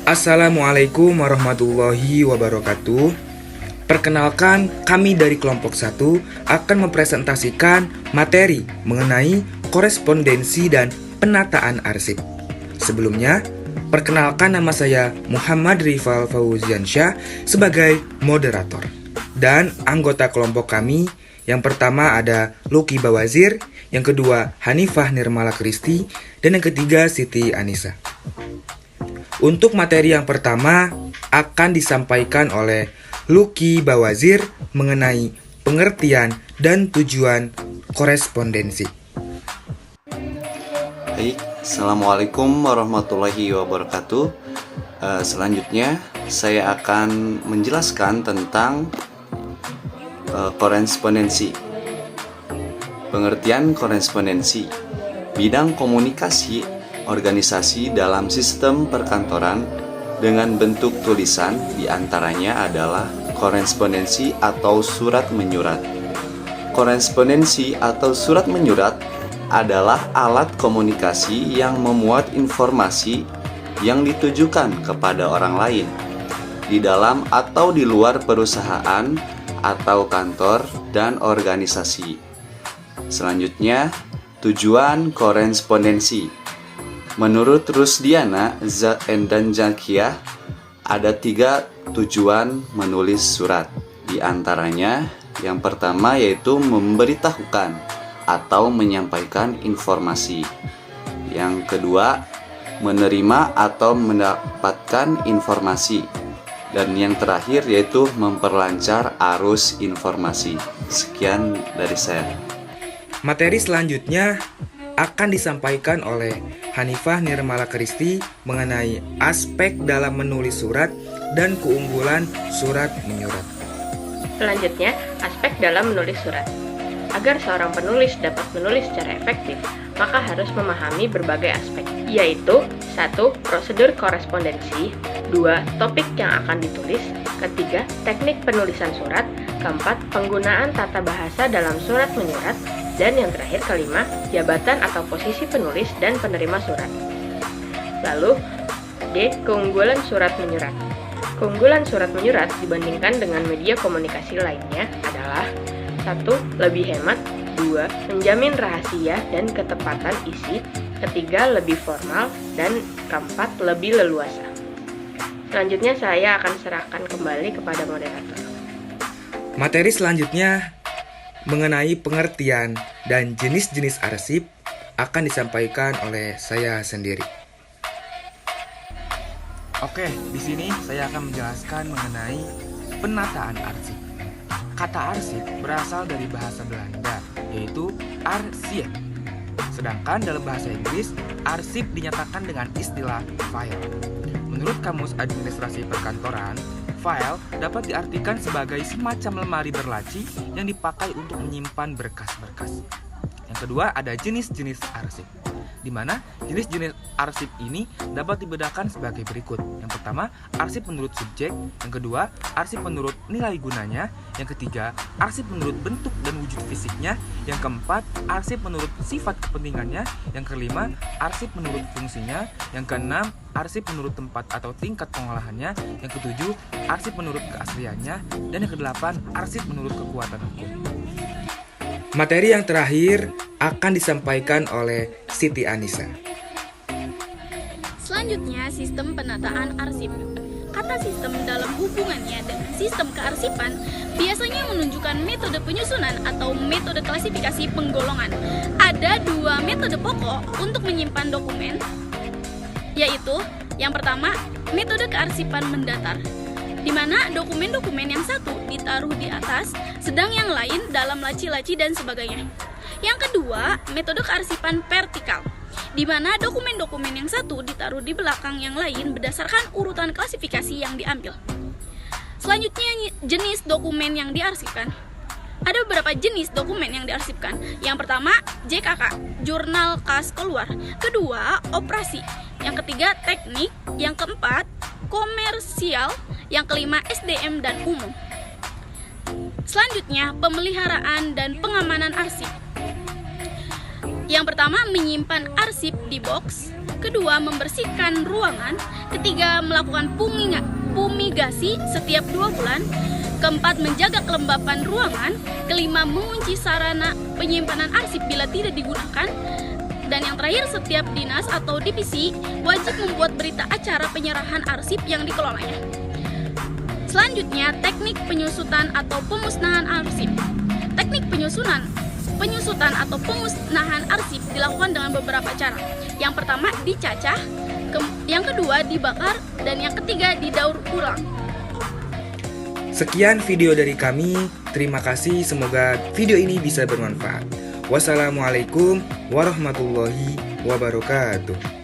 Assalamualaikum warahmatullahi wabarakatuh. Perkenalkan, kami dari kelompok 1 akan mempresentasikan materi mengenai korespondensi dan penataan arsip. Sebelumnya, perkenalkan, nama saya Muhammad Rifal Fauziansyah sebagai moderator. Dan anggota kelompok kami, yang pertama ada Luki Bawazir, yang kedua Hanifah Nirmala Kristi, dan yang ketiga Siti Anissa. Untuk materi yang pertama akan disampaikan oleh Luki Bawazir mengenai pengertian dan tujuan korespondensi. Baik, Assalamualaikum warahmatullahi wabarakatuh. Selanjutnya saya akan menjelaskan tentang korespondensi. Pengertian korespondensi, bidang komunikasi organisasi dalam sistem perkantoran dengan bentuk tulisan, diantaranya adalah korespondensi atau surat menyurat. Korespondensi atau surat menyurat adalah alat komunikasi yang memuat informasi yang ditujukan kepada orang lain di dalam atau di luar perusahaan atau kantor dan organisasi. Selanjutnya, tujuan korespondensi. Menurut Rusdiana dan Zakiyah, ada 3 tujuan menulis surat. Di antaranya, yang pertama yaitu memberitahukan atau menyampaikan informasi. Yang kedua, menerima atau mendapatkan informasi. Dan yang terakhir yaitu memperlancar arus informasi. Sekian dari saya. Materi selanjutnya akan disampaikan oleh Hanifah Nirmala Kristi mengenai aspek dalam menulis surat dan keunggulan surat menyurat. Selanjutnya, aspek dalam menulis surat. Agar seorang penulis dapat menulis secara efektif, maka harus memahami berbagai aspek, yaitu 1. Prosedur korespondensi, 2. Topik yang akan ditulis, ketiga, teknik penulisan surat, keempat, penggunaan tata bahasa dalam surat menyurat, dan yang terakhir kelima, jabatan atau posisi penulis dan penerima surat. Lalu, D. Keunggulan surat menyurat. Keunggulan surat menyurat dibandingkan dengan media komunikasi lainnya adalah 1. Lebih hemat, 2. Menjamin rahasia dan ketepatan isi, ketiga, lebih formal, dan keempat, lebih leluasa. Selanjutnya saya akan serahkan kembali kepada moderator. Materi selanjutnya mengenai pengertian dan jenis-jenis arsip akan disampaikan oleh saya sendiri. Oke, di sini saya akan menjelaskan mengenai penataan arsip. Kata arsip berasal dari bahasa Belanda, yaitu archief. Sedangkan dalam bahasa Inggris, arsip dinyatakan dengan istilah file. Menurut Kamus Administrasi Perkantoran, file dapat diartikan sebagai semacam lemari berlaci yang dipakai untuk menyimpan berkas-berkas. Yang kedua, ada jenis-jenis arsip, di mana jenis-jenis arsip ini dapat dibedakan sebagai berikut. Yang pertama, arsip menurut subjek. Yang kedua, arsip menurut nilai gunanya. Yang ketiga, arsip menurut bentuk dan wujud fisiknya. Yang keempat, arsip menurut sifat kepentingannya. Yang kelima, arsip menurut fungsinya. Yang keenam, arsip menurut tempat atau tingkat pengolahannya. Yang ketujuh, arsip menurut keasliannya. Dan yang kedelapan, arsip menurut kekuatan hukum. Materi yang terakhir akan disampaikan oleh Siti Anissa. Selanjutnya, sistem penataan arsip. Kata sistem dalam hubungannya dengan sistem kearsipan biasanya menunjukkan metode penyusunan atau metode klasifikasi penggolongan. Ada 2 metode pokok untuk menyimpan dokumen, yaitu yang pertama, metode kearsipan mendatar, di mana dokumen-dokumen yang satu ditaruh di atas, sedang yang lain dalam laci-laci dan sebagainya. Yang kedua, metode kearsipan vertikal, di mana dokumen-dokumen yang satu ditaruh di belakang yang lain berdasarkan urutan klasifikasi yang diambil. Selanjutnya, jenis dokumen yang diarsipkan. Ada beberapa jenis dokumen yang diarsipkan. Yang pertama, JKK, jurnal kas keluar. Kedua, operasi. Yang ketiga, teknik. Yang keempat, komersial. Yang kelima, SDM dan umum. Selanjutnya, pemeliharaan dan pengamanan arsip. Yang pertama, menyimpan arsip di box. kedua membersihkan ruangan, ketiga melakukan fumigasi setiap 2 bulan, keempat menjaga kelembapan ruangan, kelima mengunci sarana penyimpanan arsip bila tidak digunakan, dan yang terakhir setiap dinas atau divisi wajib membuat berita acara penyerahan arsip yang dikelolanya. Selanjutnya, teknik penyusutan atau pemusnahan arsip. Teknik penyusutan atau pemusnahan arsip dilakukan dengan beberapa cara. Yang pertama, dicacah, yang kedua dibakar, dan yang ketiga didaur ulang. Sekian video dari kami. Terima kasih, semoga video ini bisa bermanfaat. Wassalamualaikum warahmatullahi wabarakatuh.